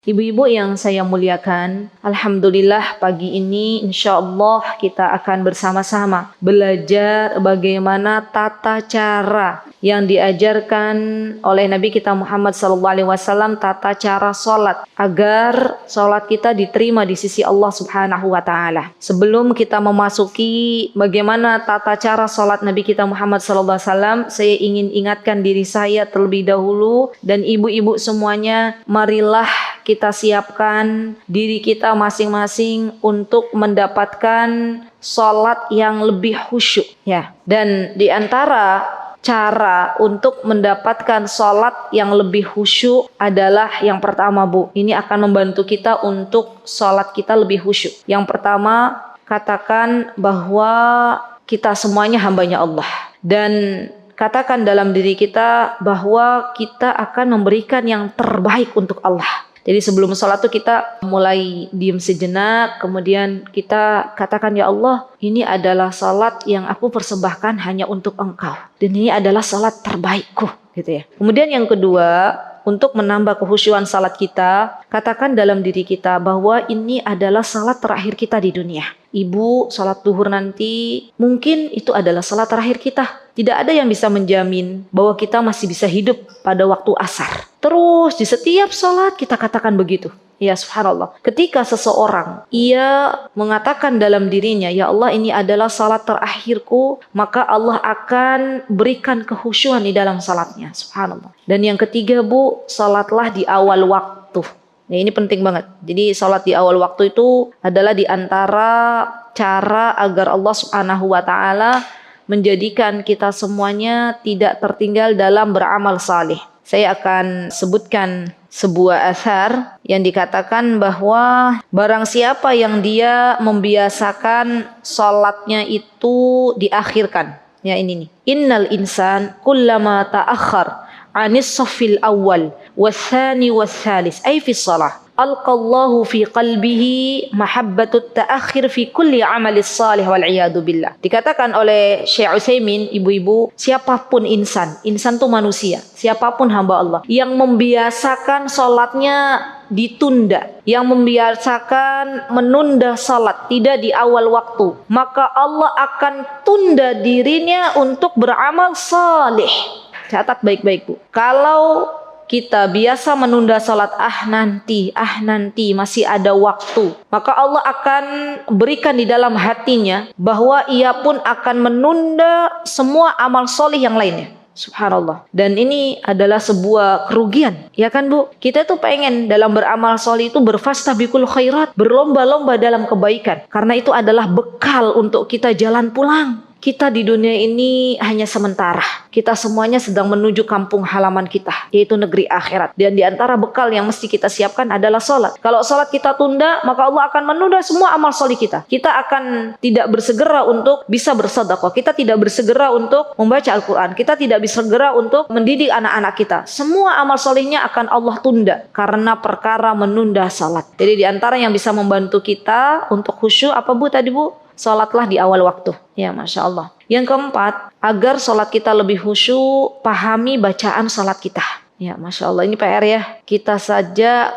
Ibu-ibu yang saya muliakan, alhamdulillah pagi ini insya Allah kita akan bersama-sama belajar bagaimana tata cara yang diajarkan oleh Nabi kita Muhammad SAW, tata cara sholat agar sholat kita diterima di sisi Allah Subhanahu wa Ta'ala. Sebelum kita memasuki bagaimana tata cara sholat Nabi kita Muhammad SAW, saya ingin ingatkan diri saya terlebih dahulu dan ibu-ibu semuanya, marilah kita siapkan diri kita masing-masing untuk mendapatkan sholat yang lebih khusyuk ya. Dan di antara cara untuk mendapatkan sholat yang lebih khusyuk adalah yang pertama, Bu, ini akan membantu kita untuk sholat kita lebih khusyuk. Yang pertama, katakan bahwa kita semuanya hambanya Allah, dan katakan dalam diri kita bahwa kita akan memberikan yang terbaik untuk Allah. Jadi sebelum sholat tuh kita mulai diam sejenak, kemudian kita katakan, ya Allah, ini adalah sholat yang aku persembahkan hanya untuk Engkau, dan ini adalah sholat terbaikku, gitu ya. Kemudian yang kedua, untuk menambah kekhusyuan salat kita, katakan dalam diri kita bahwa ini adalah salat terakhir kita di dunia. Ibu salat duhur nanti mungkin itu adalah salat terakhir kita. Tidak ada yang bisa menjamin bahwa kita masih bisa hidup pada waktu asar. Terus di setiap salat kita katakan begitu. Ya subhanallah. Ketika seseorang ia mengatakan dalam dirinya, ya Allah, ini adalah salat terakhirku, maka Allah akan berikan kekhusyuan di dalam salatnya. Subhanallah. Dan yang ketiga, Bu, salatlah di awal waktu. Nah, ini penting banget. Jadi salat di awal waktu itu adalah di antara cara agar Allah Subhanahu wa Ta'ala menjadikan kita semuanya tidak tertinggal dalam beramal saleh. Saya akan sebutkan sebuah athar yang dikatakan bahwa barang siapa yang dia membiasakan salatnya itu diakhirkan. Ya ini nih. Innal insan kullama ta'akhkhar 'anis shaffil awwal watsani watsalis ay fi shalah alqallahu fi qalbihi mahabbatut ta'akhir fi kulli amalis salih wal iyadu billah. Dikatakan oleh Syekh Utsaimin, ibu-ibu, siapapun insan tuh manusia, siapapun hamba Allah yang membiasakan salatnya ditunda, yang membiasakan menunda salat tidak di awal waktu, maka Allah akan tunda dirinya untuk beramal saleh. Catat baik-baik, Bu. Kalau kita biasa menunda salat, nanti masih ada waktu, maka Allah akan berikan di dalam hatinya bahwa ia pun akan menunda semua amal soleh yang lainnya. Subhanallah. Dan ini adalah sebuah kerugian, ya kan, Bu? Kita tuh pengen dalam beramal soleh itu berfastabiqul khairat, berlomba-lomba dalam kebaikan, karena itu adalah bekal untuk kita jalan pulang. Kita di dunia ini hanya sementara. Kita semuanya sedang menuju kampung halaman kita, yaitu negeri akhirat. Dan di antara bekal yang mesti kita siapkan adalah sholat. Kalau sholat kita tunda, maka Allah akan menunda semua amal sholih kita. Kita akan tidak bersegera untuk bisa bersedekah. Kita tidak bersegera untuk membaca Al-Quran. Kita tidak bersegera untuk mendidik anak-anak kita. Semua amal sholihnya akan Allah tunda karena perkara menunda sholat. Jadi di antara yang bisa membantu kita untuk khusyuk apa, Bu, tadi, Bu? Sholatlah di awal waktu. Ya, Masya Allah. Yang keempat, agar sholat kita lebih khusyuk, pahami bacaan sholat kita. Ya, Masya Allah, ini PR ya. Kita saja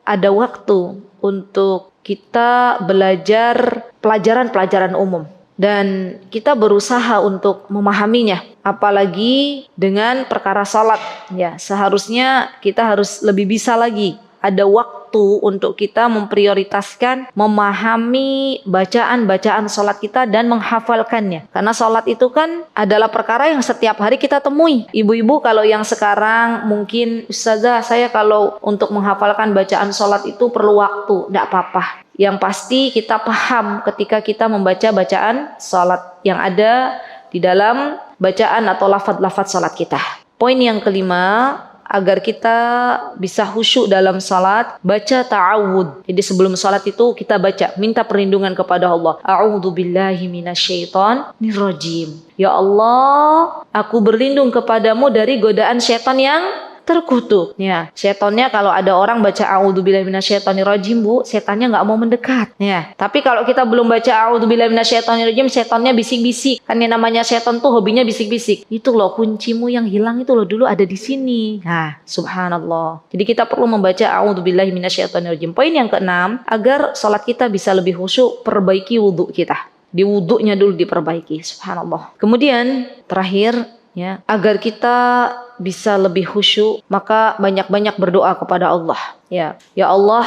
ada waktu untuk kita belajar pelajaran-pelajaran umum, dan kita berusaha untuk memahaminya. Apalagi dengan perkara sholat. Ya, seharusnya kita harus lebih bisa lagi. Ada waktu untuk kita memprioritaskan memahami bacaan-bacaan sholat kita dan menghafalkannya. Karena sholat itu kan adalah perkara yang setiap hari kita temui. Ibu-ibu kalau yang sekarang mungkin, Ustazah, saya kalau untuk menghafalkan bacaan sholat itu perlu waktu. Tidak apa-apa. Yang pasti kita paham ketika kita membaca bacaan sholat yang ada di dalam bacaan atau lafaz-lafaz sholat kita. Poin yang kelima, agar kita bisa khusyuk dalam salat, baca ta'awud. Jadi sebelum salat itu kita baca, minta perlindungan kepada Allah. A'udzubillahi minasyaitonirrajim. Ya Allah, aku berlindung kepadamu dari godaan syaitan yang terkutuk. Ya, setannya kalau ada orang baca a'udzubillahi minasyaitonirrajim, Bu, setannya nggak mau mendekat. Ya, tapi kalau kita belum baca a'udzubillahi minasyaitonirrajim, setannya bisik-bisik. Kan yang namanya setan tuh hobinya bisik-bisik. Itu loh kuncimu yang hilang itu loh dulu ada di sini. Nah, subhanallah. Jadi kita perlu membaca a'udzubillahi minasyaitonirrajim. Poin yang keenam, agar salat kita bisa lebih khusyuk, perbaiki wudhu kita. Di wudhunya dulu diperbaiki, subhanallah. Kemudian terakhir, ya, agar kita bisa lebih khusyuk, maka banyak-banyak berdoa kepada Allah. Ya Allah,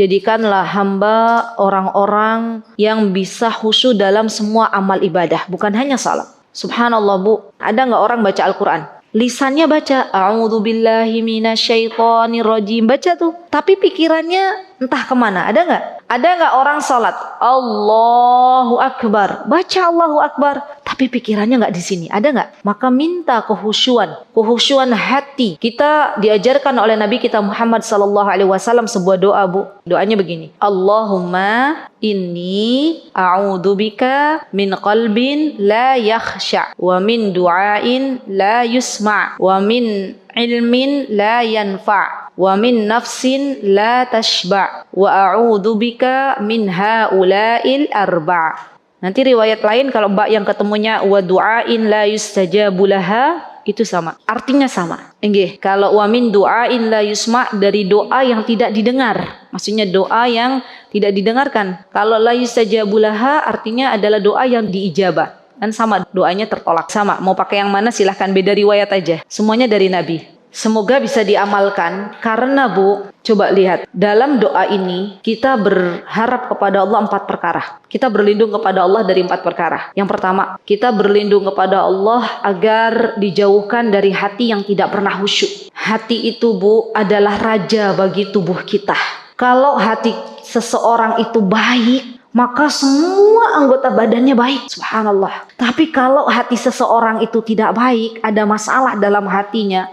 jadikanlah hamba orang-orang yang bisa khusyuk dalam semua amal ibadah, bukan hanya salat. Subhanallah, Bu, ada nggak orang baca Al-Quran? Lisannya baca, a'udzubillahi minasyaitonirrajim, baca tuh. Tapi pikirannya entah kemana, ada nggak? Ada nggak orang salat, Allahu Akbar, baca Allahu Akbar, tapi pikirannya nggak di sini, ada nggak? Maka minta kehusyuan hati. Kita diajarkan oleh Nabi kita Muhammad SAW sebuah doa, Bu. Doanya begini, Allahumma inni a'udzubika min qalbin la yakhsha, wa min du'ain la yusma, wa min ilmin la yanfa, wa min nafsin la tashba, wa a'udzubika min haula'il arba'. Nanti riwayat lain kalau mbak yang ketemunya wa du'ain la yustajabu laha, itu sama, artinya sama. Nggih, kalau wa min du'ain la yusma, dari doa yang tidak didengar, maksudnya doa yang tidak didengarkan. Kalau la yustajabu laha artinya adalah doa yang diijabah. Dan sama, doanya tertolak. Sama, mau pakai yang mana silahkan, beda riwayat aja. Semuanya dari Nabi. Semoga bisa diamalkan, karena Bu, coba lihat, dalam doa ini kita berharap kepada Allah 4 perkara. Kita berlindung kepada Allah dari 4 perkara. Yang pertama, kita berlindung kepada Allah agar dijauhkan dari hati yang tidak pernah khusyuk. Hati itu, Bu, adalah raja bagi tubuh kita. Kalau hati seseorang itu baik, maka semua anggota badannya baik, subhanallah. Tapi kalau hati seseorang itu tidak baik, ada masalah dalam hatinya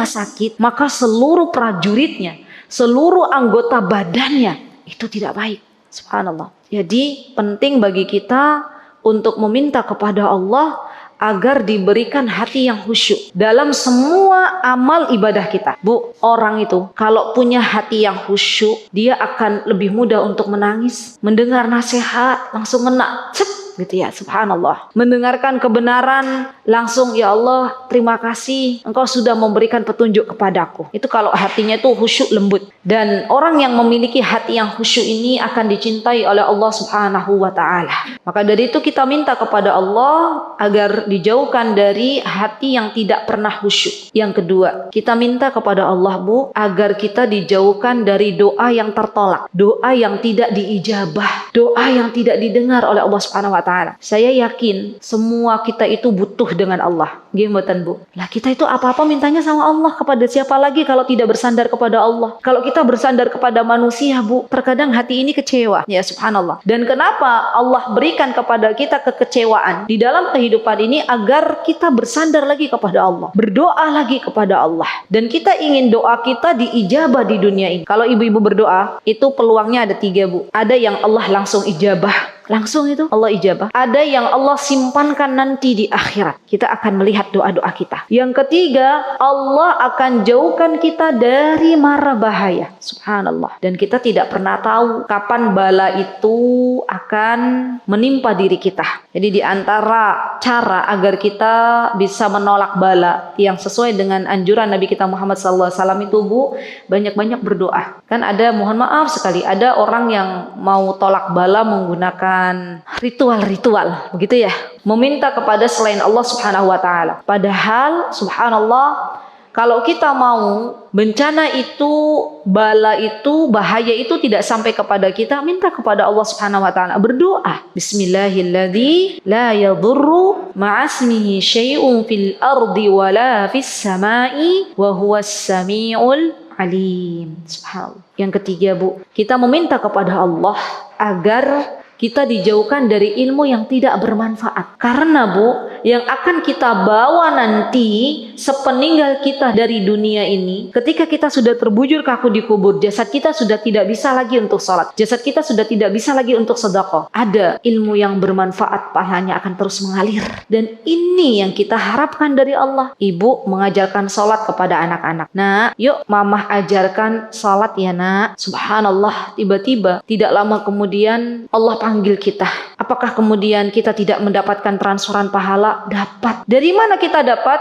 sakit, maka seluruh prajuritnya, seluruh anggota badannya itu tidak baik, subhanallah. Jadi penting bagi kita untuk meminta kepada Allah agar diberikan hati yang khusyuk dalam semua amal ibadah kita. Bu, orang itu kalau punya hati yang khusyuk, dia akan lebih mudah untuk menangis, mendengar nasihat langsung ngena, gitu ya, subhanallah. Mendengarkan kebenaran langsung, ya Allah, terima kasih Engkau sudah memberikan petunjuk kepadaku. Itu kalau hatinya itu khusyuk, lembut. Dan orang yang memiliki hati yang khusyuk ini akan dicintai oleh Allah Subhanahu wa taala. Maka dari itu kita minta kepada Allah agar dijauhkan dari hati yang tidak pernah khusyuk. Yang kedua, kita minta kepada Allah, Bu, agar kita dijauhkan dari doa yang tertolak, doa yang tidak diijabah, doa yang tidak didengar oleh Allah Subhanahu wa taala. Saya yakin semua kita itu butuh dengan Allah. Gimana, Bu? Lah kita itu apa-apa mintanya sama Allah, kepada siapa lagi kalau tidak bersandar kepada Allah? Kalau kita bersandar kepada manusia, Bu, terkadang hati ini kecewa. Ya subhanallah. Dan kenapa Allah berikan kepada kita kekecewaan di dalam kehidupan ini? Agar kita bersandar lagi kepada Allah, berdoa lagi kepada Allah. Dan kita ingin doa kita diijabah di dunia ini. Kalau ibu-ibu berdoa, itu peluangnya ada 3, Bu. Ada yang Allah langsung ijabah, langsung itu Allah ijabah. Ada yang Allah simpankan nanti di akhirat. Kita akan melihat doa-doa kita. Yang ketiga, Allah akan jauhkan kita dari mara bahaya. Subhanallah. Dan kita tidak pernah tahu kapan bala itu akan menimpa diri kita. Jadi di antara cara agar kita bisa menolak bala yang sesuai dengan anjuran Nabi kita Muhammad SAW itu, Bu, banyak-banyak berdoa. Kan ada, mohon maaf sekali, ada orang yang mau tolak bala menggunakan ritual-ritual, begitu ya, meminta kepada selain Allah Subhanahu wa taala. Padahal subhanallah, kalau kita mau bencana itu, bala itu, bahaya itu tidak sampai kepada kita, minta kepada Allah Subhanahu wa taala, berdoa. Bismillahilladzi la yadurru ma'asmihi syai'un fil ardi wala fis sama'i wa huwas samiul alim. Subhanallah. Yang ketiga, Bu, kita meminta kepada Allah agar kita dijauhkan dari ilmu yang tidak bermanfaat. Karena, Bu, yang akan kita bawa nanti sepeninggal kita dari dunia ini. Ketika kita sudah terbujur kaku di kubur, jasad kita sudah tidak bisa lagi untuk sholat, jasad kita sudah tidak bisa lagi untuk sedekah. Ada ilmu yang bermanfaat, pahalanya akan terus mengalir. Dan ini yang kita harapkan dari Allah. Ibu mengajarkan sholat kepada anak-anak. Nah, yuk mamah ajarkan sholat ya nak. Subhanallah, tiba-tiba tidak lama kemudian Allah panggil kita. Apakah kemudian kita tidak mendapatkan transferan pahala? Dapat. Dari mana kita dapat?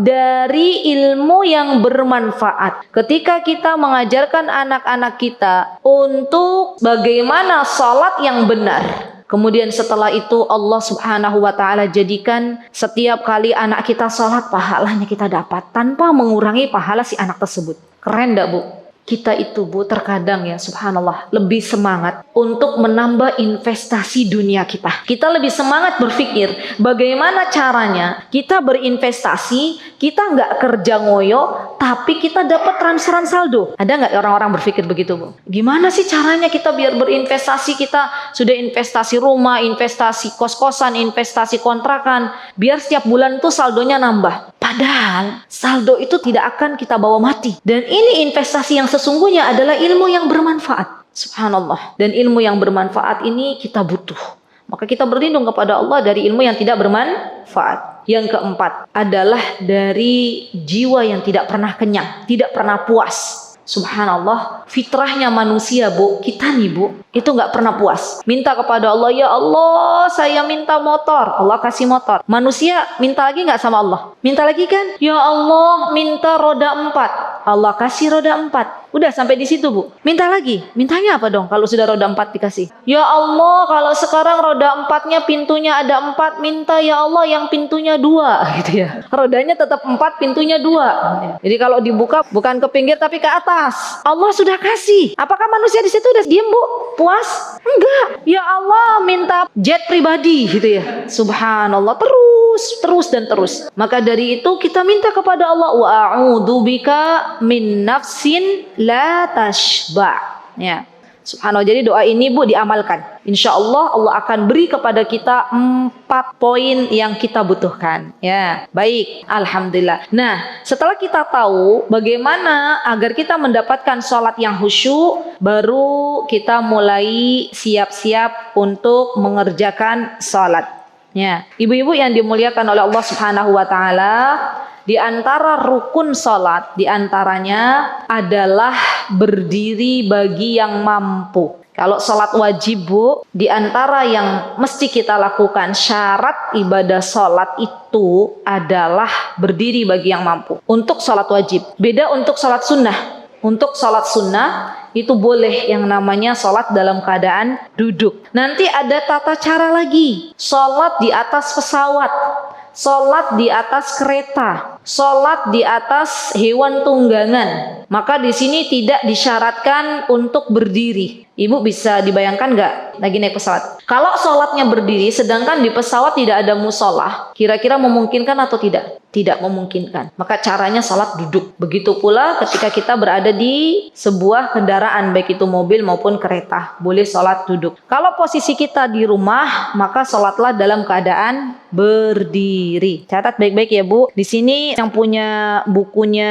Dari ilmu yang bermanfaat. Ketika kita mengajarkan anak-anak kita untuk bagaimana sholat yang benar, kemudian setelah itu Allah Subhanahu wa ta'ala jadikan setiap kali anak kita sholat, pahalanya kita dapat tanpa mengurangi pahala si anak tersebut. Keren gak Bu? Kita itu Bu terkadang ya subhanallah lebih semangat untuk menambah investasi dunia kita. Kita lebih semangat berpikir bagaimana caranya kita berinvestasi, kita nggak kerja ngoyo, tapi kita dapat transferan saldo. Ada nggak orang-orang berpikir begitu Bu? Gimana sih caranya kita biar berinvestasi, kita sudah investasi rumah, investasi kos-kosan, investasi kontrakan, biar setiap bulan tuh saldonya nambah. Padahal saldo itu tidak akan kita bawa mati. Dan ini investasi yang sesungguhnya adalah ilmu yang bermanfaat. Subhanallah. Dan ilmu yang bermanfaat ini kita butuh. Maka kita berlindung kepada Allah dari ilmu yang tidak bermanfaat. Yang keempat adalah dari jiwa yang tidak pernah kenyang, tidak pernah puas. Subhanallah, fitrahnya manusia Bu, kita nih Bu, itu nggak pernah puas. Minta kepada Allah, ya Allah saya minta motor, Allah kasih motor. Manusia minta lagi nggak sama Allah? Minta lagi kan? Ya Allah minta roda 4, Allah kasih roda 4. Udah sampai di situ Bu. Minta lagi, mintanya apa dong kalau sudah roda 4 dikasih? Ya Allah kalau sekarang roda 4-nya pintunya ada 4, minta ya Allah yang pintunya 2 gitu ya. Rodanya tetap 4, pintunya 2. Jadi kalau dibuka bukan ke pinggir tapi ke atas. Allah sudah kasih. Apakah manusia di situ udah diem Bu? Puas? Enggak. Ya Allah minta jet pribadi gitu ya. Subhanallah, terus dan terus. Maka dari itu kita minta kepada Allah, wa a'udzubika min nafsin la tashba. Ya. Subhanallah. Jadi doa ini Bu diamalkan. Insya Allah Allah akan beri kepada kita 4 poin yang kita butuhkan. Ya, baik. Alhamdulillah. Nah, setelah kita tahu bagaimana agar kita mendapatkan sholat yang khusyuk, baru kita mulai siap-siap untuk mengerjakan sholat. Ya, ibu-ibu yang dimuliakan oleh Allah Subhanahu wa ta'ala, di antara rukun salat di antaranya adalah berdiri bagi yang mampu. Kalau salat wajib Bu, di antara yang mesti kita lakukan syarat ibadah salat itu adalah berdiri bagi yang mampu. Untuk salat wajib. Beda untuk salat sunnah. Untuk salat sunnah itu boleh yang namanya salat dalam keadaan duduk. Nanti ada tata cara lagi. Salat di atas pesawat, salat di atas kereta, salat di atas hewan tunggangan. Maka di sini tidak disyaratkan untuk berdiri. Ibu bisa dibayangkan nggak lagi naik pesawat? Kalau salatnya berdiri, sedangkan di pesawat tidak ada musola, kira-kira memungkinkan atau tidak? Tidak memungkinkan. Maka caranya salat duduk. Begitu pula ketika kita berada di sebuah kendaraan, baik itu mobil maupun kereta, boleh salat duduk. Kalau posisi kita di rumah, maka salatlah dalam keadaan berdiri. Catat baik-baik ya Bu. Di sini yang punya bukunya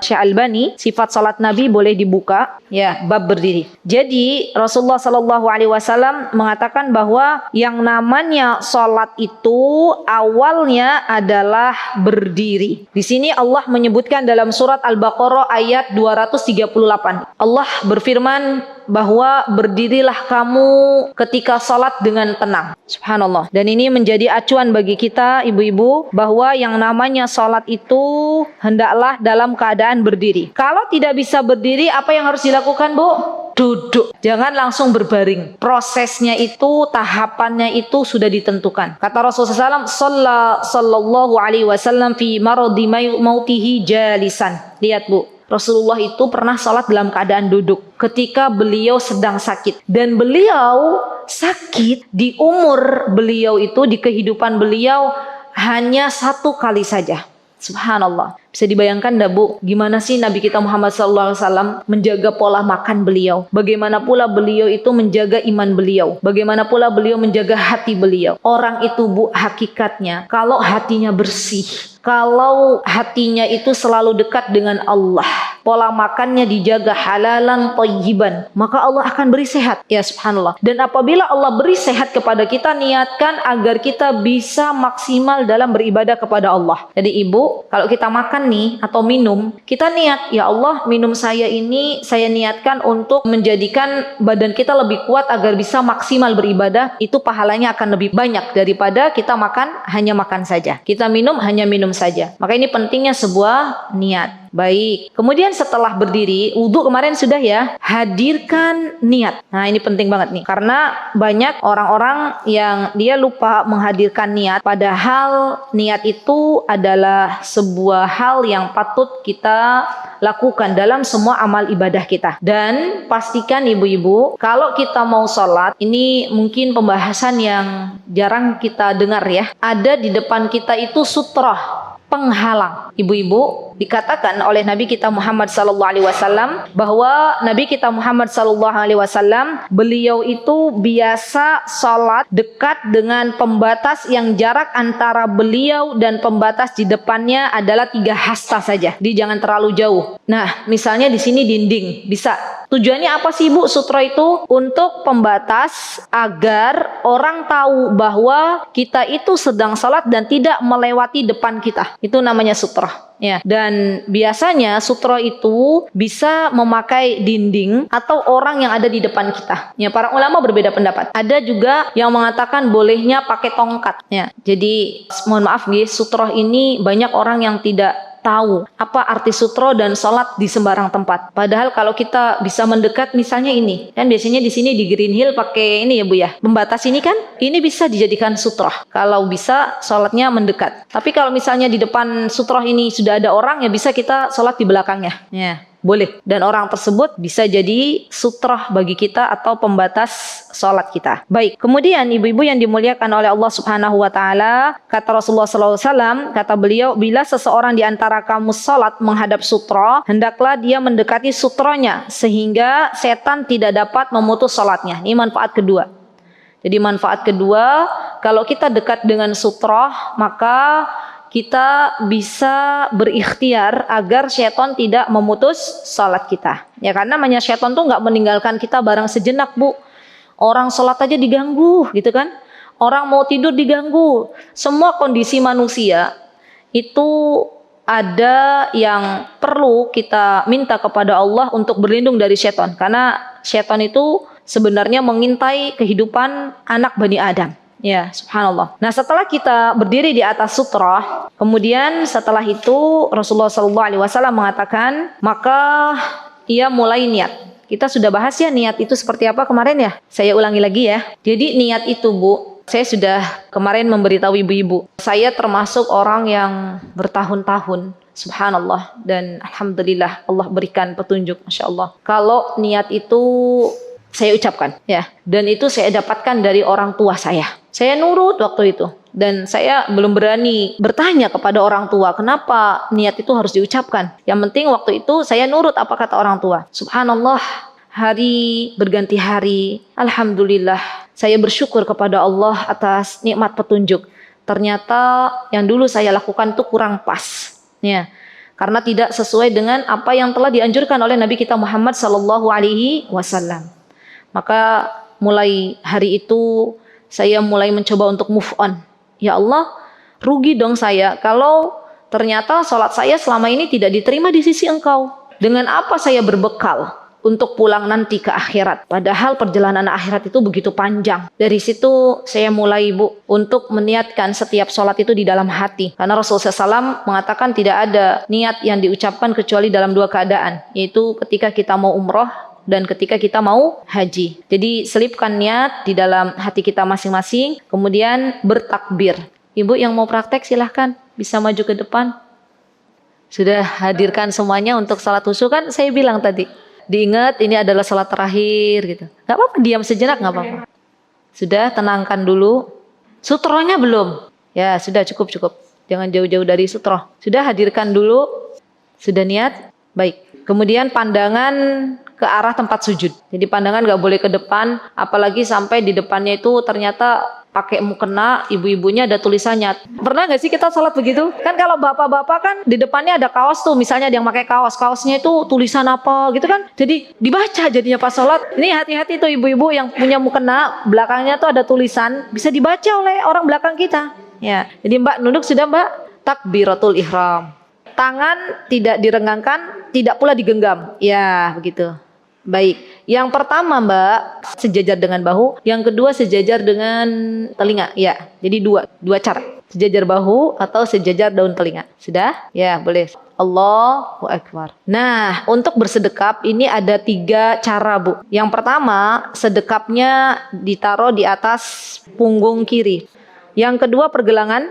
Syekh Albani, sifat salat Nabi, boleh dibuka. Ya, bab berdiri. Jadi Rasulullah Shallallahu Alaihi Wasallam mengatakan bahwa yang namanya salat itu awalnya adalah berdiri. Di sini Allah menyebutkan dalam surat Al-Baqarah ayat 238. Allah berfirman bahwa berdirilah kamu ketika salat dengan tenang. Subhanallah. Dan ini menjadi acuan bagi kita ibu-ibu bahwa yang namanya salat itu hendaklah dalam keadaan berdiri. Kalau tidak bisa berdiri, apa yang harus dilakukan Bu? Duduk. Jangan langsung berbaring. Prosesnya itu, tahapannya itu sudah ditentukan. Kata Rasulullah sallallahu alaihi wasallam fi maradi mautihi jalisan. Lihat Bu, Rasulullah itu pernah salat dalam keadaan duduk ketika beliau sedang sakit. Dan beliau sakit di umur beliau itu, di kehidupan beliau hanya 1 kali saja. Subhanallah. Bisa dibayangkan dah Bu, gimana sih Nabi kita Muhammad SAW menjaga pola makan beliau. Bagaimana pula beliau itu menjaga iman beliau. Bagaimana pula beliau menjaga hati beliau. Orang itu Bu, hakikatnya kalau hatinya bersih, kalau hatinya itu selalu dekat dengan Allah, pola makannya dijaga halalan thayyiban, maka Allah akan beri sehat. Ya subhanallah. Dan apabila Allah beri sehat kepada kita, niatkan agar kita bisa maksimal dalam beribadah kepada Allah. Jadi Ibu, kalau kita makan nih atau minum, kita niat, ya Allah, minum saya ini saya niatkan untuk menjadikan badan kita lebih kuat agar bisa maksimal beribadah. Itu pahalanya akan lebih banyak daripada kita makan hanya makan saja, kita minum hanya minum saja. Maka ini pentingnya sebuah niat. Baik, kemudian setelah berdiri, wudhu kemarin sudah ya, hadirkan niat. Nah ini penting banget nih, karena banyak orang-orang yang dia lupa menghadirkan niat, padahal niat itu adalah sebuah hal yang patut kita lakukan dalam semua amal ibadah kita. Dan pastikan ibu-ibu, kalau kita mau sholat, ini mungkin pembahasan yang jarang kita dengar ya, ada di depan kita itu sutrah, penghalang. Ibu-ibu, dikatakan oleh Nabi kita Muhammad SAW bahwa Nabi kita Muhammad SAW beliau itu biasa sholat dekat dengan pembatas yang jarak antara beliau dan pembatas di depannya adalah 3 hasta saja. Jadi jangan terlalu jauh. Nah, misalnya di sini dinding, bisa. Tujuannya apa sih Bu sutra itu? Untuk pembatas agar orang tahu bahwa kita itu sedang sholat dan tidak melewati depan kita. Itu namanya sutra. Ya, dan biasanya sutra itu bisa memakai dinding atau orang yang ada di depan kita. Ya, para ulama berbeda pendapat. Ada juga yang mengatakan bolehnya pakai tongkat. Ya, jadi mohon maaf guys, sutra ini banyak orang yang tidak tahu apa arti sutra dan sholat di sembarang tempat. Padahal kalau kita bisa mendekat, misalnya ini, kan biasanya di sini di Green Hill pakai ini ya Bu ya, pembatas ini kan, ini bisa dijadikan sutra. Kalau bisa sholatnya mendekat. Tapi kalau misalnya di depan sutra ini sudah ada orang, ya bisa kita sholat di belakangnya. Ya, boleh. Dan orang tersebut bisa jadi sutrah bagi kita atau pembatas sholat kita. Baik, kemudian ibu-ibu yang dimuliakan oleh Allah Subhanahu wa taala, kata Rasulullah SAW, kata beliau, bila seseorang di antara kamu sholat menghadap sutra, hendaklah dia mendekati sutranya sehingga setan tidak dapat memutus sholatnya. Ini manfaat kedua. Jadi manfaat kedua, kalau kita dekat dengan sutra, maka kita bisa berikhtiar agar syaitan tidak memutus salat kita. Ya, karena namanya syaitan tuh nggak meninggalkan kita barang sejenak Bu. Orang salat aja diganggu gitu kan. Orang mau tidur diganggu. Semua kondisi manusia itu ada yang perlu kita minta kepada Allah untuk berlindung dari syaitan. Karena syaitan itu sebenarnya mengintai kehidupan anak Bani Adam. Ya, subhanallah. Nah, setelah kita berdiri di atas sutra, kemudian setelah itu Rasulullah SAW mengatakan, maka ia mulai niat. Kita sudah bahas ya niat itu seperti apa kemarin ya. Saya ulangi lagi ya. Jadi niat itu Bu, saya sudah kemarin memberitahu ibu-ibu. Saya termasuk orang yang bertahun-tahun, subhanallah, dan alhamdulillah Allah berikan petunjuk, masya Allah. Kalau niat itu saya ucapkan ya, dan itu saya dapatkan dari orang tua saya. Saya nurut waktu itu, dan saya belum berani bertanya kepada orang tua kenapa niat itu harus diucapkan. Yang penting waktu itu saya nurut apa kata orang tua. Subhanallah, hari berganti hari, alhamdulillah saya bersyukur kepada Allah atas nikmat petunjuk. Ternyata yang dulu saya lakukan itu kurang pas ya, karena tidak sesuai dengan apa yang telah dianjurkan oleh Nabi kita Muhammad SAW. Maka mulai hari itu saya mulai mencoba untuk move on. Ya Allah, rugi dong saya kalau ternyata sholat saya selama ini tidak diterima di sisi Engkau. Dengan apa saya berbekal untuk pulang nanti ke akhirat? Padahal perjalanan akhirat itu begitu panjang. Dari situ saya mulai Bu untuk meniatkan setiap sholat itu di dalam hati. Karena Rasulullah SAW mengatakan tidak ada niat yang diucapkan kecuali dalam 2 keadaan. Yaitu ketika kita mau umroh dan ketika kita mau haji. Jadi selipkan niat di dalam hati kita masing-masing, kemudian bertakbir. Ibu yang mau praktek silahkan bisa maju ke depan. Sudah hadirkan semuanya untuk salat khusyuk kan saya bilang tadi. Diingat ini adalah salat terakhir gitu. Gak apa-apa, diam sejenak gak apa-apa. Sudah tenangkan dulu. Sutronya belum? Ya sudah cukup. Jangan jauh-jauh dari sutroh. Sudah, hadirkan dulu. Sudah niat? Baik. Kemudian pandangan ke arah tempat sujud. Jadi pandangan nggak boleh ke depan, apalagi sampai di depannya itu ternyata pakai mukena, ibu-ibunya ada tulisannya. Pernah nggak sih kita sholat begitu? Kan kalau bapak-bapak kan di depannya ada kaos tuh, misalnya ada yang pakai kaos, kaosnya itu tulisan apa gitu kan? Jadi dibaca jadinya pas sholat. Ini hati-hati tuh ibu-ibu yang punya mukena, belakangnya tuh ada tulisan, bisa dibaca oleh orang belakang kita. Ya, jadi Mbak nunduk sudah Mbak, takbiratul ihram. Tangan tidak direnggangkan, tidak pula digenggam. Ya, begitu. Baik. Yang pertama, Mbak, sejajar dengan bahu. Yang kedua, sejajar dengan telinga. Ya, jadi dua cara. Sejajar bahu atau sejajar daun telinga. Sudah? Ya, boleh. Allahu Akbar. Nah, untuk bersedekap ini ada 3 cara, Bu. Yang pertama, sedekapnya ditaruh di atas punggung kiri. Yang kedua, pergelangan.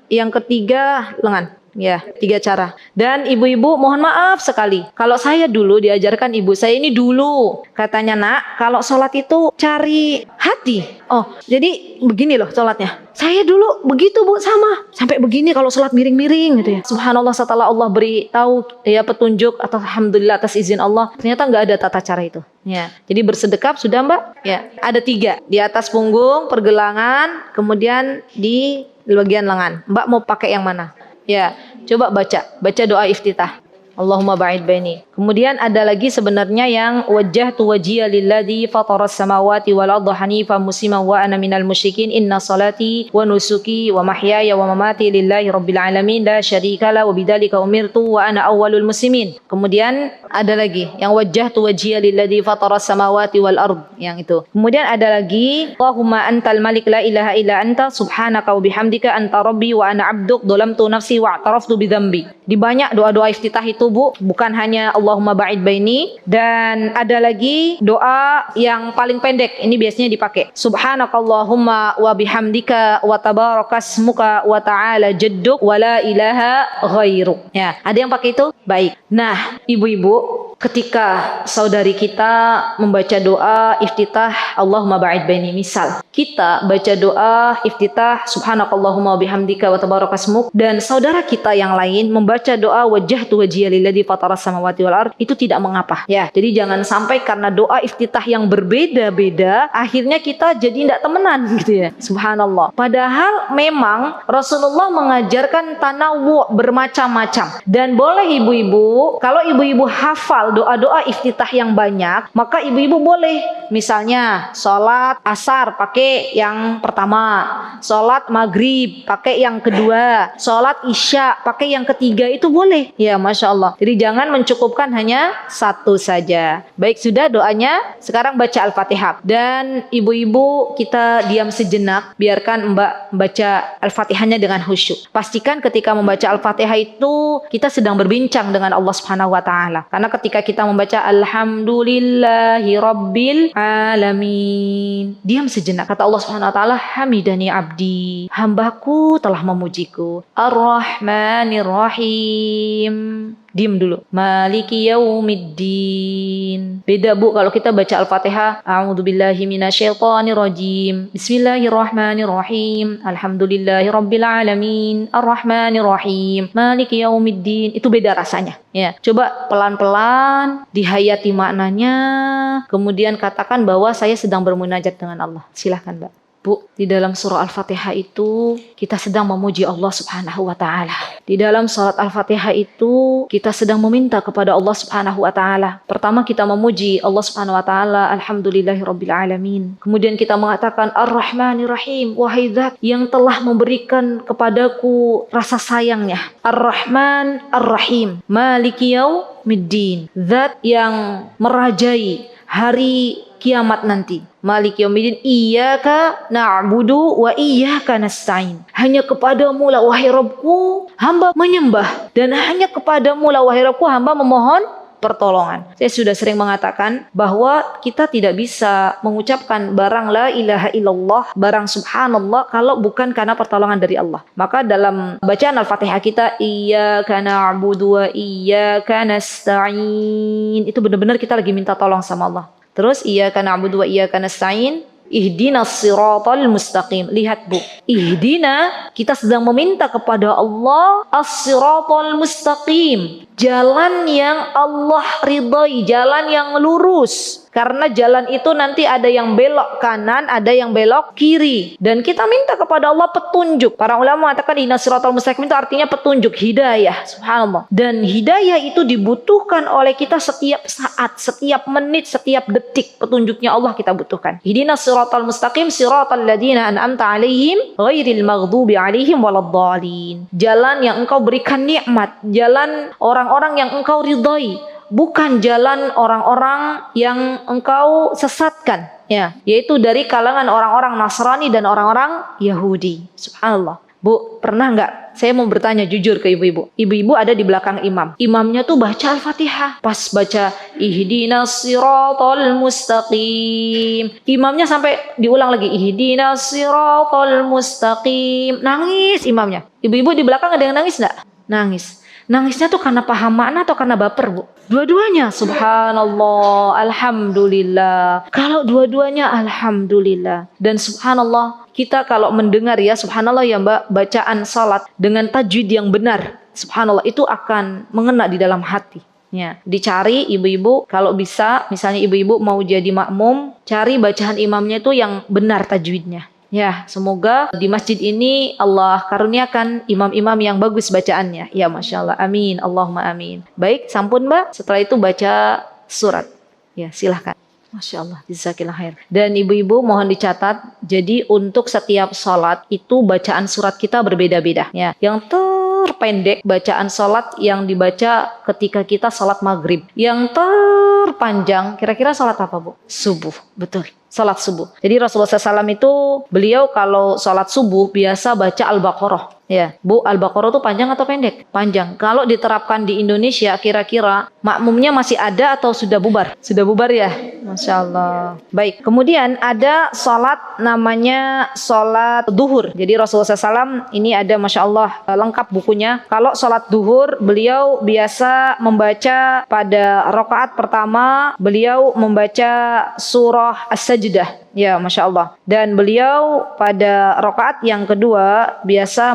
Yang ketiga, lengan. Ya, 3 cara. Dan ibu-ibu mohon maaf sekali. Kalau saya dulu diajarkan ibu saya ini dulu. Katanya nak, kalau sholat itu cari hati. Oh, jadi begini loh sholatnya. Saya dulu begitu Bu, sama. Sampai begini kalau sholat miring-miring gitu ya. Subhanallah, setelah Allah beri tahu ya petunjuk atau alhamdulillah atas izin Allah. Ternyata nggak ada tata cara itu. Ya, jadi bersedekap sudah Mbak. Ya, ada 3. Di atas punggung, pergelangan, kemudian di bagian lengan. Mbak mau pakai yang mana? Ya, coba baca doa iftitah. Allahumma ba'id baini. Kemudian ada lagi sebenarnya yang wajjahtu wajhiya lilladzi fataras samawati wal arda hanifan musliman wa ana minal musyrikin inna salati wa nusuki wa mahyaya wa mamati lillahi rabbil alamin la syarika wa bidzalika umirtu wa ana awwalul muslimin. Kemudian ada lagi yang wajjahtu wajhiya lilladzi fataras samawati wal ard, yang itu. Kemudian ada lagi Allahumma antal malik la ilaha illa anta subhanaka wa bihamdika anta rabbi wa ana abduk dhalamtu nafsi wa i'taraftu bidzambi. Di banyak doa-doa iftitah itu Bu, bukan hanya Allahumma ba'id baini, dan ada lagi doa yang paling pendek. Ini biasanya dipakai. Subhanakallahumma wa bihamdika wa tabarakasmuka wa ta'ala jadduk wa la ilaha ghairuk. Ya, ada yang pakai itu? Baik. Nah, ibu-ibu, ketika saudari kita membaca doa iftitah Allahumma ba'id baini, misal kita baca doa iftitah subhanakallahumma wa bihamdika wa tabarakasmuk, dan saudara kita yang lain membaca doa wajjahtu wajhiya lilladzi fataras samawati wal ard, itu tidak mengapa ya. Jadi jangan sampai karena doa iftitah yang berbeda-beda akhirnya kita jadi tidak temenan gitu ya. Subhanallah. Padahal memang Rasulullah mengajarkan tanawu bermacam-macam, dan boleh ibu-ibu, kalau ibu-ibu hafal doa-doa iftitah yang banyak, maka ibu-ibu boleh misalnya sholat asar pakai yang pertama, sholat maghrib pakai yang kedua, sholat isya pakai yang ketiga, itu boleh ya. Masya Allah. Jadi jangan mencukupkan hanya satu saja. Baik, sudah doanya. Sekarang baca Al-Fatihah. Dan ibu-ibu kita diam sejenak, biarkan Mbak baca Al-Fatihahnya dengan khusyuk. Pastikan ketika membaca Al-Fatihah itu kita sedang berbincang dengan Allah Subhanahu wa taala. Karena ketika kita membaca Alhamdulillahi Rabbil Alamin, diam sejenak. Kata Allah Subhanahu wa taala, hamidani abdi, hambaku telah memujiku. Ar-Rahmanir Rahim, diam dulu. Maliki yaumiddin. Beda Bu kalau kita baca Al-Fatihah, a'udzubillahi minasyaitonirrajim, bismillahirrahmanirrahim, alhamdulillahi rabbil alamin, arrahmanir rahim, maliki yaumiddin. Itu beda rasanya ya. Coba pelan-pelan dihayati maknanya, kemudian katakan bahwa saya sedang bermunajat dengan Allah. Silahkan Mbak. Bu, di dalam surah Al-Fatihah itu kita sedang memuji Allah Subhanahu wa taala. Di dalam salat Al-Fatihah itu kita sedang meminta kepada Allah Subhanahu wa taala. Pertama kita memuji Allah Subhanahu wa taala, alhamdulillahirabbil alamin. Kemudian kita mengatakan Ar-Rahmanir Rahim, wahai Zat yang telah memberikan kepadaku rasa sayangnya. Ar-Rahman Ar-Rahim, Maliki yaumiddin, Zat yang merajai hari kiamat nanti. Malik yaumiddin, iyyaka na'budu wa iyyaka nasta'in. Hanya kepadamu lah wahai Rabbku hamba menyembah, dan hanya kepadamu lah wahai Rabbku hamba memohon pertolongan. Saya sudah sering mengatakan bahwa kita tidak bisa mengucapkan barang la ilaha illallah, barang subhanallah, kalau bukan karena pertolongan dari Allah. Maka dalam bacaan Al-Fatihah kita, iyyaka na'budu wa iyyaka nasta'in, itu benar-benar kita lagi minta tolong sama Allah. Terus iyyaka na'budu wa iyyaka nasta'in, Ihdinas siratal mustaqim. Lihat Bu, ihdina, kita sedang meminta kepada Allah as-siratal mustaqim, jalan yang Allah ridhai, jalan yang lurus. Karena jalan itu nanti ada yang belok kanan, ada yang belok kiri. Dan kita minta kepada Allah petunjuk. Para ulama mengatakan ihdinas siratal mustaqim itu artinya petunjuk, hidayah. Subhanallah. Dan hidayah itu dibutuhkan oleh kita setiap saat, setiap menit, setiap detik. Petunjuknya Allah kita butuhkan. Ihdinas siratal mustaqim siratal ladzina an'amta alaihim ghairil maghdubi alaihim waladdallin. Jalan yang engkau berikan nikmat, jalan orang-orang yang engkau ridhai, bukan jalan orang-orang yang engkau sesatkan, ya, yaitu dari kalangan orang-orang Nasrani dan orang-orang Yahudi. Subhanallah. Bu, pernah nggak? Saya mau bertanya jujur ke ibu-ibu. Ibu-ibu ada di belakang imam. Imamnya tuh baca Al-Fatihah. Pas baca ihdinas siratal mustaqim, imamnya sampai diulang lagi ihdinas siratal mustaqim. Nangis imamnya. Ibu-ibu di belakang ada yang nangis nggak? Nangis. Nangisnya tuh karena paham makna atau karena baper, Bu? Dua-duanya. Subhanallah, alhamdulillah. Kalau dua-duanya alhamdulillah. Dan subhanallah, kita kalau mendengar ya, subhanallah ya Mbak, bacaan salat dengan tajwid yang benar, subhanallah, itu akan mengena di dalam hati. Ya, dicari ibu-ibu kalau bisa, misalnya ibu-ibu mau jadi makmum, cari bacaan imamnya itu yang benar tajwidnya. Ya, semoga di masjid ini Allah karuniakan imam-imam yang bagus bacaannya. Ya, Masya Allah. Amin. Allahumma amin. Baik, sampun Mbak. Setelah itu baca surat. Ya, silahkan. Masya Allah. Jazakillah khair. Dan ibu-ibu mohon dicatat. Jadi untuk setiap sholat itu bacaan surat kita berbeda-beda. Ya, yang terpendek bacaan sholat yang dibaca ketika kita sholat maghrib. Yang terpanjang kira-kira sholat apa Bu? Subuh. Betul. Salat subuh. Jadi Rasulullah SAW itu beliau kalau salat subuh biasa baca Al-Baqarah. Ya, Bu, Al-Baqarah itu panjang atau pendek? Panjang. Kalau diterapkan di Indonesia kira-kira makmumnya masih ada atau sudah bubar? Sudah bubar ya? Masya Allah. Baik. Kemudian ada salat namanya salat duhur. Jadi Rasulullah SAW ini ada Masya Allah lengkap bukunya. Kalau salat duhur beliau biasa membaca pada rakaat pertama beliau membaca surah As-Sajdah. Ya, Masya Allah. Dan beliau pada rakaat yang kedua biasa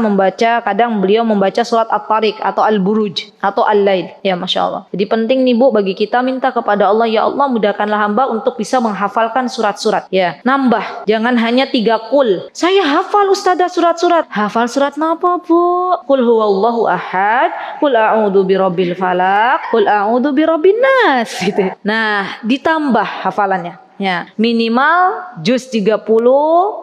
kadang beliau membaca surat At-Tariq atau Al-Buruj atau Al-Lail. Ya, Masya Allah. Jadi penting nih Bu, bagi kita minta kepada Allah, ya Allah mudahkanlah hamba untuk bisa menghafalkan surat-surat. Ya, nambah. Jangan hanya 3 qul. Saya hafal Ustazah surat-surat. Hafal surat apa Bu? Qul huwallahu ahad, qul a'udzu birabbil falaq, qul a'udzu birabbin nas gitu. Nah, ditambah hafalannya. Ya, minimal juz 30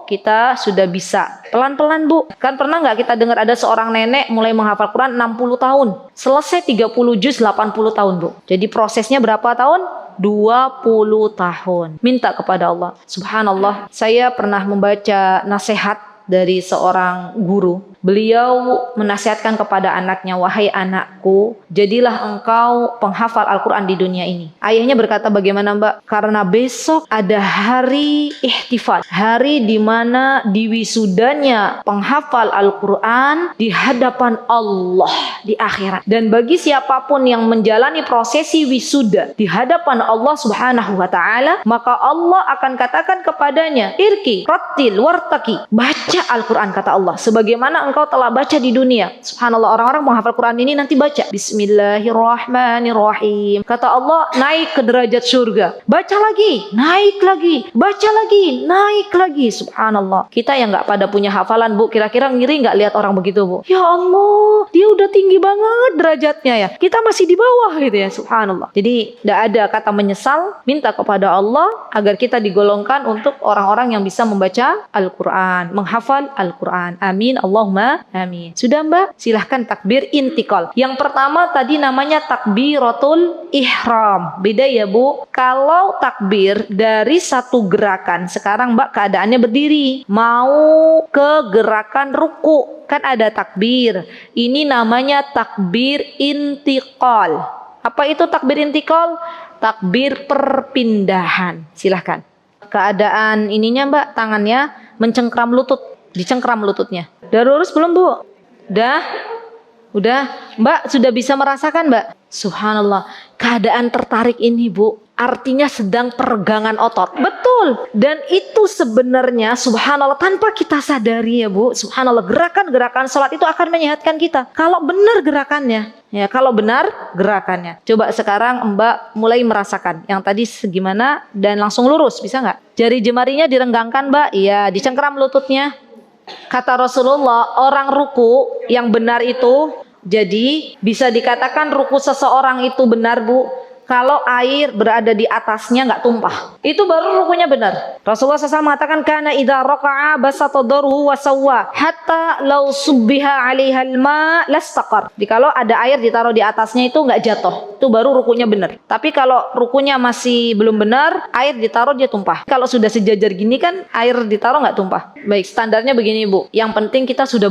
kita sudah bisa. Pelan-pelan Bu. Kan pernah nggak kita dengar ada seorang nenek mulai menghafal Quran 60 tahun. Selesai 30 juz 80 tahun Bu. Jadi prosesnya berapa tahun? 20 tahun. Minta kepada Allah. Subhanallah, saya pernah membaca nasihat dari seorang guru. Beliau menasihatkan kepada anaknya, wahai anakku, jadilah engkau penghafal Al-Quran di dunia ini. Ayahnya berkata, bagaimana Mbak? Karena besok ada hari ihtifal, hari di mana diwisudanya penghafal Al-Quran di hadapan Allah di akhirat. Dan bagi siapapun yang menjalani prosesi wisuda di hadapan Allah Subhanahu wa Ta'ala, maka Allah akan katakan kepadanya, irki, rattil, wartaki, baca Al-Quran kata Allah sebagaimana engkau telah baca di dunia. Subhanallah, orang-orang menghafal Quran ini nanti baca Bismillahirrahmanirrahim. Kata Allah, naik ke derajat surga. Baca lagi, naik lagi, baca lagi, naik lagi. Subhanallah. Kita yang nggak pada punya hafalan Bu, kira-kira ngiri nggak lihat orang begitu Bu? Ya Allah, dia udah tinggi banget derajatnya ya. Kita masih di bawah gitu ya. Subhanallah. Jadi nggak ada kata menyesal. Minta kepada Allah agar kita digolongkan untuk orang-orang yang bisa membaca Al-Quran, menghafal Al-Quran. Amin. Allahumma amin. Sudah Mbak? Silahkan takbir intikal. Yang pertama tadi namanya takbiratul ihram. Beda ya Bu. Kalau takbir dari satu gerakan, sekarang Mbak keadaannya berdiri, mau ke gerakan ruku, kan ada takbir. Ini namanya takbir intikal. Apa itu takbir intikal? Takbir perpindahan. Silahkan. Keadaan ininya Mbak, tangannya mencengkram lutut, dicengkram lututnya. Udah lurus belum Bu? Udah? Mbak sudah bisa merasakan Mbak? Subhanallah, keadaan tertarik ini Bu, artinya sedang peregangan otot. Betul. Betul. Dan itu sebenarnya subhanallah tanpa kita sadari ya Bu, subhanallah gerakan-gerakan salat itu akan menyehatkan kita. Kalau benar gerakannya, ya kalau benar gerakannya. Coba sekarang Mbak mulai merasakan yang tadi segimana dan langsung lurus, bisa nggak? Jari jemarinya direnggangkan Mbak, iya, dicengkeram lututnya. Kata Rasulullah, orang ruku yang benar itu, jadi bisa dikatakan ruku seseorang itu benar Bu, kalau air berada di atasnya nggak tumpah, itu baru rukunya benar. Rasulullah SAW mengatakan kana idza raka'a basata daruhu wa sawwa hatta law subbiha 'alaiha al-ma lastaqar. Jadi kalau ada air ditaruh di atasnya itu nggak jatuh, itu baru rukunya benar. Tapi kalau rukunya masih belum benar, air ditaruh dia tumpah. Kalau sudah sejajar gini kan air ditaruh nggak tumpah. Baik, standarnya begini Bu. Yang penting kita sudah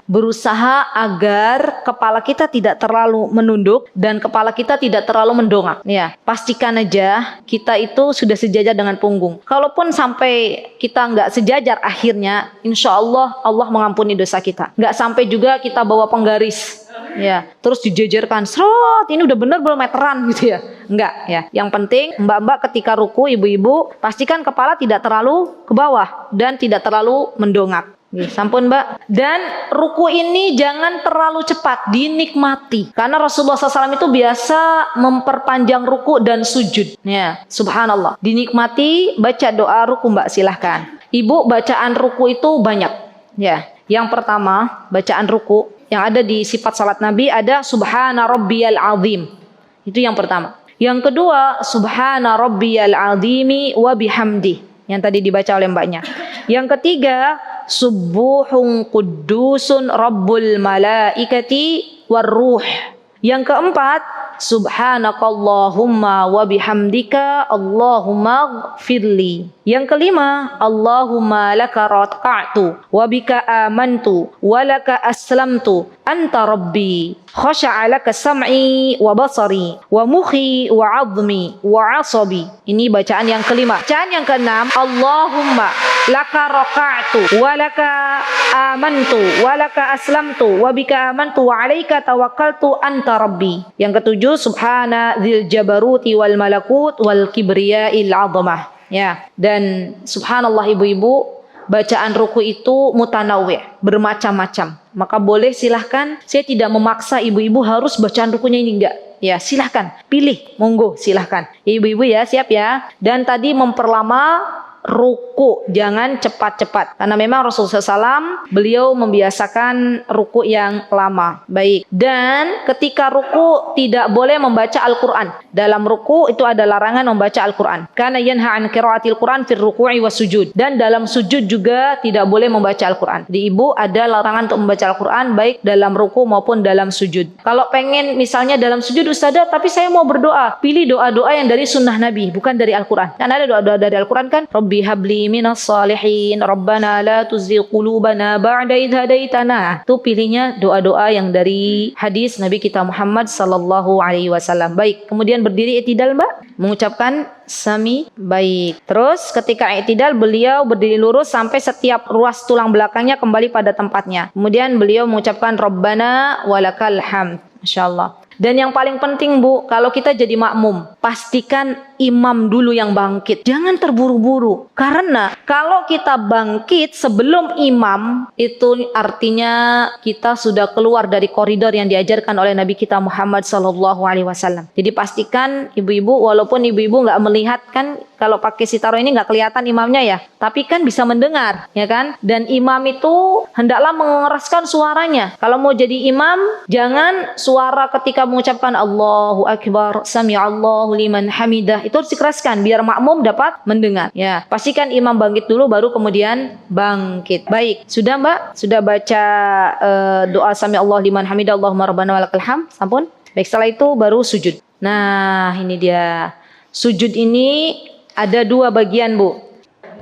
berusaha agar kepala kita tidak terlalu menunduk dan kepala kita tidak terlalu mendongak. Ya, pastikan aja kita itu sudah sejajar dengan punggung. Kalaupun sampai kita nggak sejajar akhirnya, insya Allah Allah mengampuni dosa kita. Nggak sampai juga kita bawa penggaris, ya, terus dijejerkan, serot, ini udah bener belum meteran gitu ya. Enggak ya. Yang penting mbak-mbak ketika ruku, ibu-ibu pastikan kepala tidak terlalu ke bawah dan tidak terlalu mendongak. Sampun Mbak. Dan ruku ini jangan terlalu cepat, dinikmati. Karena Rasulullah SAW itu biasa memperpanjang ruku dan sujud. Ya, subhanallah. Dinikmati, baca doa ruku Mbak, silahkan. Ibu, bacaan ruku itu banyak. Ya, yang pertama bacaan ruku yang ada di sifat salat Nabi ada Subhana Rabbiyal Azim. Itu yang pertama. Yang kedua Subhana Rabbiyal Azimi wa bihamdi, yang tadi dibaca oleh mbaknya. Yang ketiga Subuhun Quddusun Rabbul Malaikati Warruh. Yang keempat Subhanakallahumma wa bihamdika Allahumma gfirli. Yang kelima Allahumma laka raka'tu wa bika amantu wa laka aslamtu anta rabbi khasha'a laka sam'i wa basari wa mukhi wa 'azmi wa 'asabi. Ini bacaan yang kelima. Bacaan yang keenam Allahumma laka raka'tu wa laka amantu wa laka aslamtu wa bika amantu wa 'alaika tawakkaltu anta rabbi. Yang ketujuh Subhana dzil jabaruti wal malakut wal kibriya'il 'azamah. Ya, dan subhanallah ibu-ibu, bacaan ruku itu mutanawwi', bermacam-macam. Maka boleh silahkan, saya tidak memaksa ibu-ibu harus bacaan rukunya ini, enggak. Ya, silahkan, pilih, monggo silahkan. Ibu-ibu ya, siap ya. Dan tadi memperlama ruku, jangan cepat-cepat. Karena memang Rasulullah SAW beliau membiasakan ruku yang lama. Baik. Dan ketika ruku tidak boleh membaca Al-Quran. Dalam ruku itu ada larangan membaca Al-Quran. Karena yanha an qiraatil Quran fir ruku'i was sujud. Dan dalam sujud juga tidak boleh membaca Al-Quran. Di ibu ada larangan untuk membaca Al-Quran baik dalam ruku maupun dalam sujud. Kalau pengen misalnya dalam sujud Ustazah, tapi saya mau berdoa, pilih doa-doa yang dari sunnah Nabi, bukan dari Al-Quran. Kan ada doa-doa dari Al-Quran kan, Rabbi habli minas salihin, Rabbana la tuzigh qulubana ba'da idh hadaitana. Itu pilihnya doa-doa yang dari hadis Nabi kita Muhammad sallallahu alaihi wasallam. Baik, kemudian berdiri i'tidal Mbak, mengucapkan sami. Baik. Terus ketika i'tidal beliau berdiri lurus sampai setiap ruas tulang belakangnya kembali pada tempatnya. Kemudian beliau mengucapkan Rabbana walakal hamd. Masyaallah. Dan yang paling penting Bu, kalau kita jadi makmum, pastikan imam dulu yang bangkit. Jangan terburu-buru. Karena kalau kita bangkit sebelum imam, itu artinya kita sudah keluar dari koridor yang diajarkan oleh Nabi kita Muhammad SAW. Jadi pastikan ibu-ibu, walaupun ibu-ibu nggak melihat kan, kalau pakai sitaro ini nggak kelihatan imamnya ya, tapi kan bisa mendengar, ya kan? Dan imam itu hendaklah mengeraskan suaranya. Kalau mau jadi imam, jangan suara ketika mengucapkan Allahu Akbar, Sami'allahu liman hamidah, itu harus dikeraskan biar makmum dapat mendengar. Ya, pastikan imam bangkit dulu baru kemudian bangkit. Baik, sudah Mbak? Sudah baca doa Sami'allahu liman hamidah, Allahumma rabbana walakal hamd? Sampun? Baik, setelah itu baru sujud. Nah, ini dia. Sujud ini ada dua bagian Bu.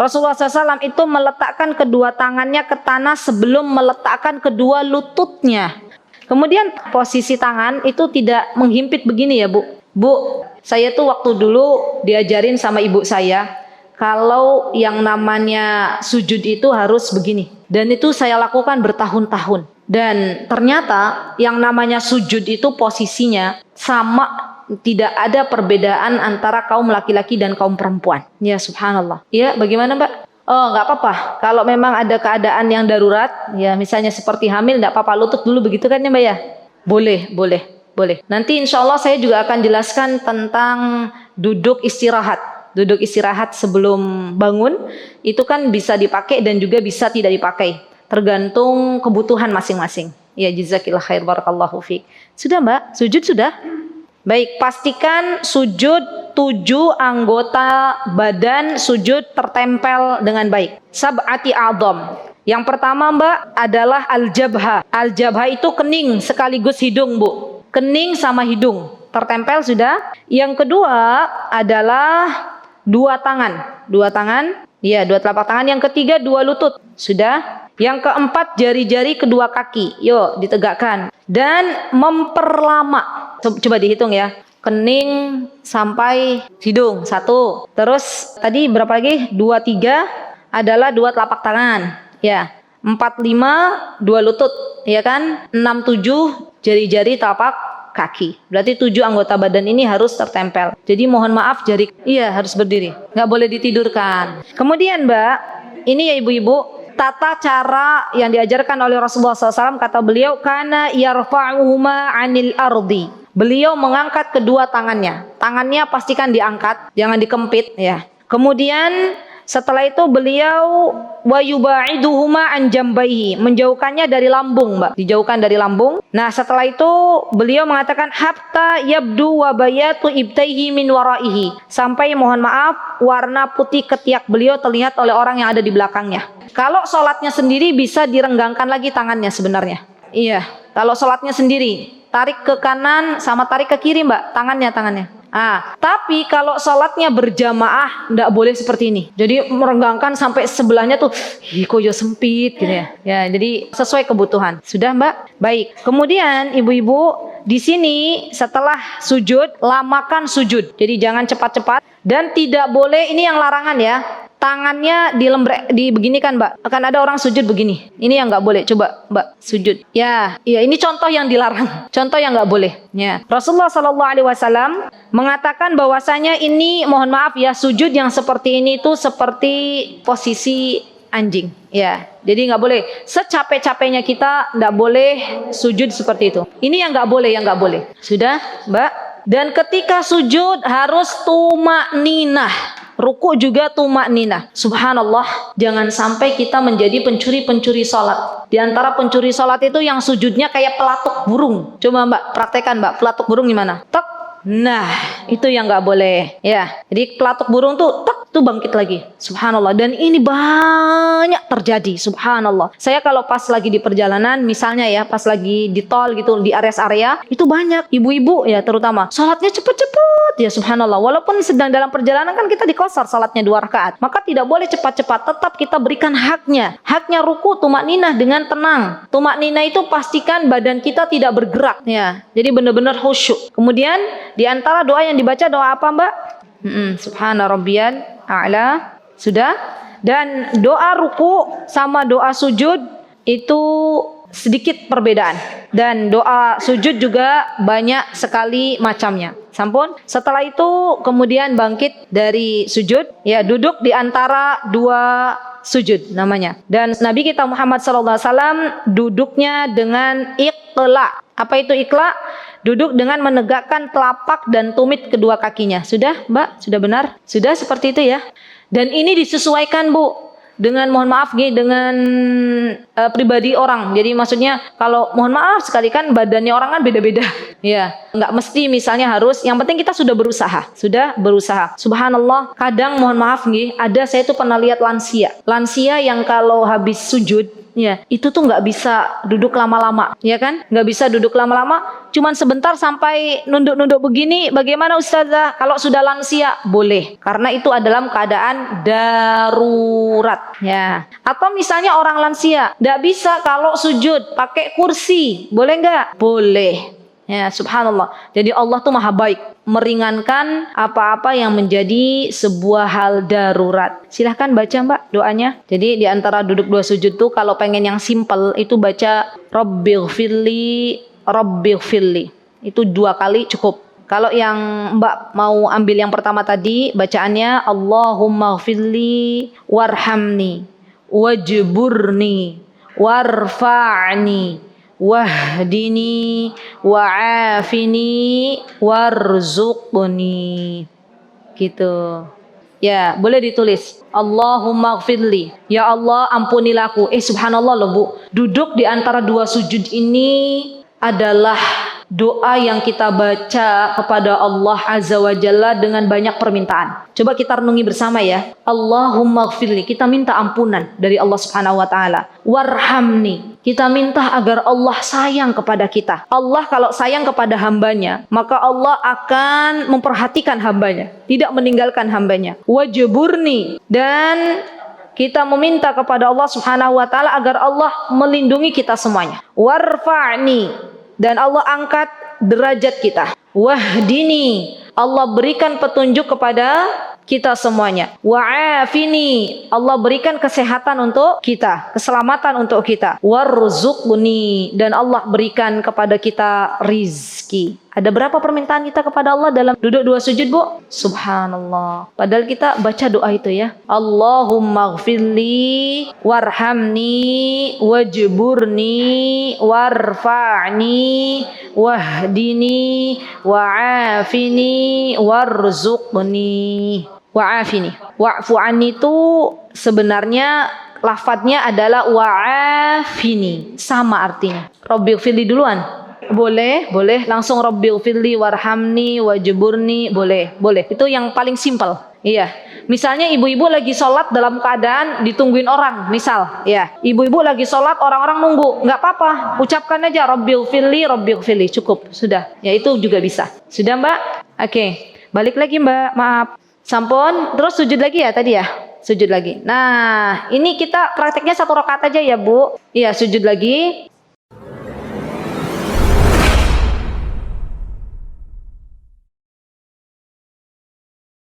Rasulullah SAW itu meletakkan kedua tangannya ke tanah sebelum meletakkan kedua lututnya. Kemudian posisi tangan itu tidak menghimpit begini ya Bu. Bu, saya tuh waktu dulu diajarin sama ibu saya, kalau yang namanya sujud itu harus begini. Dan itu saya lakukan bertahun-tahun. Dan ternyata yang namanya sujud itu posisinya sama tidak ada perbedaan antara kaum laki-laki dan kaum perempuan. Ya subhanallah. Ya bagaimana Mbak? Oh nggak apa-apa. Kalau memang ada keadaan yang darurat, ya misalnya seperti hamil, nggak apa-apa lutut dulu begitu kan ya Mbak ya? Boleh, boleh, boleh. Nanti insya Allah saya juga akan jelaskan tentang duduk istirahat. Duduk istirahat sebelum bangun itu kan bisa dipakai dan juga bisa tidak dipakai. Tergantung kebutuhan masing-masing. Ya jazakillah khair barakallahu fiik. Sudah Mbak? Sujud sudah? Baik, pastikan sujud 7 anggota badan sujud tertempel dengan baik. Sab'ati a'dham. Yang pertama Mbak adalah al-jabha. Al-jabha itu kening sekaligus hidung Bu. Kening sama hidung tertempel sudah. Yang kedua adalah 2 tangan. 2 tangan. Ya, 2 telapak tangan. Yang ketiga 2 lutut. Sudah. Yang keempat jari-jari kedua kaki. Yuk ditegakkan. Dan memperlama. Coba dihitung ya. Kening sampai hidung 1. Terus tadi berapa lagi? 2, 3 adalah 2 telapak tangan. Ya. 4, 5 2 lutut. Ya kan? 6, 7 jari-jari telapak kaki. Berarti 7 anggota badan ini harus tertempel. Jadi mohon maaf jari harus berdiri. Nggak boleh ditidurkan. Kemudian Mbak, ini ya ibu-ibu, tata cara yang diajarkan oleh Rasulullah SAW, kata beliau, kana yarfa'uhuma 'anil ardi. Beliau mengangkat kedua tangannya. Tangannya pastikan diangkat, jangan dikempit ya. Kemudian setelah itu beliau wa yuba'iduhuma an jambaihi, menjauhkannya dari lambung, Mbak. Dijauhkan dari lambung. Nah, setelah itu beliau mengatakan hatta yabdu wa bayatu ibtaihi min waraihi. Sampai mohon maaf warna putih ketiak beliau terlihat oleh orang yang ada di belakangnya. Kalau sholatnya sendiri bisa direnggangkan lagi tangannya sebenarnya. Iya, kalau sholatnya sendiri tarik ke kanan sama tarik ke kiri Mbak, tangannya. Tapi kalau sholatnya berjamaah nggak boleh seperti ini. Jadi merenggangkan sampai sebelahnya tuh, kok ya sempit gitu ya. Ya, jadi sesuai kebutuhan. Sudah Mbak? Baik. Kemudian ibu-ibu di sini setelah sujud, lamakan sujud. Jadi jangan cepat-cepat dan tidak boleh, ini yang larangan ya. Tangannya dibeginikan Mbak. Akan ada orang sujud begini. Ini yang nggak boleh. Coba Mbak sujud. Ya, ini contoh yang dilarang. Contoh yang nggak boleh. Ya. Rasulullah SAW mengatakan bahwasanya ini mohon maaf ya, sujud yang seperti ini itu seperti posisi anjing. Ya, jadi nggak boleh. Secapek-capeknya kita nggak boleh sujud seperti itu. Ini yang nggak boleh, Sudah Mbak. Dan ketika sujud harus tumakninah. Ruku juga tumakninah. Subhanallah, jangan sampai kita menjadi pencuri-pencuri sholat. Di antara pencuri sholat itu yang sujudnya kayak pelatuk burung. Coba Mbak praktekkan Mbak, pelatuk burung gimana? Tek. Nah, itu yang nggak boleh. Ya, jadi pelatuk burung tuh tek, tuh bangkit lagi. Subhanallah. Dan ini banyak terjadi. Subhanallah. Saya kalau pas lagi di perjalanan, misalnya ya, pas lagi di tol gitu, di area-area, itu banyak ibu-ibu ya terutama. Sholatnya cepet-cepet ya subhanallah. Walaupun sedang dalam perjalanan kan kita dikosar sholatnya 2 rakaat. Maka tidak boleh cepat-cepat. Tetap kita berikan haknya. Haknya ruku tumakninah dengan tenang. Tumakninah itu pastikan badan kita tidak bergerak ya. Jadi benar-benar khusyuk. Kemudian di antara doa yang dibaca doa apa Mbak? Subhana rabbiyal a'la. Sudah? Dan doa ruku sama doa sujud itu sedikit perbedaan. Dan doa sujud juga banyak sekali macamnya. Sampun. Setelah itu kemudian bangkit dari sujud, ya duduk di antara 2 sujud namanya. Dan Nabi kita Muhammad SAW duduknya dengan iqla. Apa itu iqla? Duduk dengan menegakkan telapak dan tumit kedua kakinya. Sudah Mbak? Sudah benar? Sudah seperti itu ya. Dan ini disesuaikan Bu dengan mohon maaf dengan pribadi orang. Jadi maksudnya kalau mohon maaf sekali kan badannya orang kan beda-beda. Ya, nggak mesti misalnya harus. Yang penting kita sudah berusaha. Subhanallah. Kadang mohon maaf ada saya tuh pernah lihat lansia yang kalau habis sujud ya, itu tuh nggak bisa duduk lama-lama, ya kan? Nggak bisa duduk lama-lama, cuman sebentar sampai nunduk-nunduk begini. Bagaimana Ustazah? Kalau sudah lansia, boleh. Karena itu adalah keadaan darurat, ya. Atau misalnya orang lansia, nggak bisa kalau sujud pakai kursi, boleh nggak? Boleh. Ya, subhanallah. Jadi Allah tuh maha baik, meringankan apa-apa yang menjadi sebuah hal darurat. Silahkan baca Mbak doanya. Jadi di antara duduk 2 sujud tuh kalau pengen yang simple itu baca Rabbighfirli. Itu 2 kali cukup. Kalau yang Mbak mau ambil yang pertama tadi, bacaannya Allahumma ghfirli warhamni wajburni warfa'ni wahdini wa'afini warzuqni. Gitu. Ya, boleh ditulis. Allahumma ghfirli. Ya Allah, ampunilah aku. Subhanallah loh, Bu. Duduk di antara dua sujud ini adalah doa yang kita baca kepada Allah Azza wa Jalla dengan banyak permintaan. Coba kita renungi bersama ya. Allahumma ghfirli, kita minta ampunan dari Allah Subhanahu wa taala. Warhamni, kita minta agar Allah sayang kepada kita. Allah kalau sayang kepada hambanya, maka Allah akan memperhatikan hambanya, tidak meninggalkan hambanya. Wajburni, dan kita meminta kepada Allah Subhanahu wa taala agar Allah melindungi kita semuanya. Warfa'ni, dan Allah angkat derajat kita. Wahdini, Allah berikan petunjuk kepada kita semuanya. Wa'afini, Allah berikan kesehatan untuk kita, keselamatan untuk kita. Warzuqni, dan Allah berikan kepada kita rizki. Ada berapa permintaan kita kepada Allah dalam duduk dua sujud, Bu? Subhanallah. Padahal kita baca doa itu ya. Allahumma ghfirli warhamni wajburni warfa'ni wahdini wa'afini warzuqni. Wa'afini. Wa'fu anni itu sebenarnya lafadznya adalah wa'afini. Sama artinya. Rabbighfirli duluan. Boleh, langsung Rabbighfirli warhamni wajburni, boleh. Itu yang paling simpel. Iya. Misalnya ibu-ibu lagi sholat dalam keadaan ditungguin orang, misal, ya. Ibu-ibu lagi sholat, orang-orang nunggu, nggak apa-apa, ucapkan aja Rabbighfirli, cukup, sudah. Ya itu juga bisa. Sudah, Mbak? Oke. Balik lagi, Mbak. Maaf. Sampun, terus sujud lagi ya tadi ya? Sujud lagi. Nah, ini kita prakteknya 1 rakaat aja ya, Bu. Iya, sujud lagi.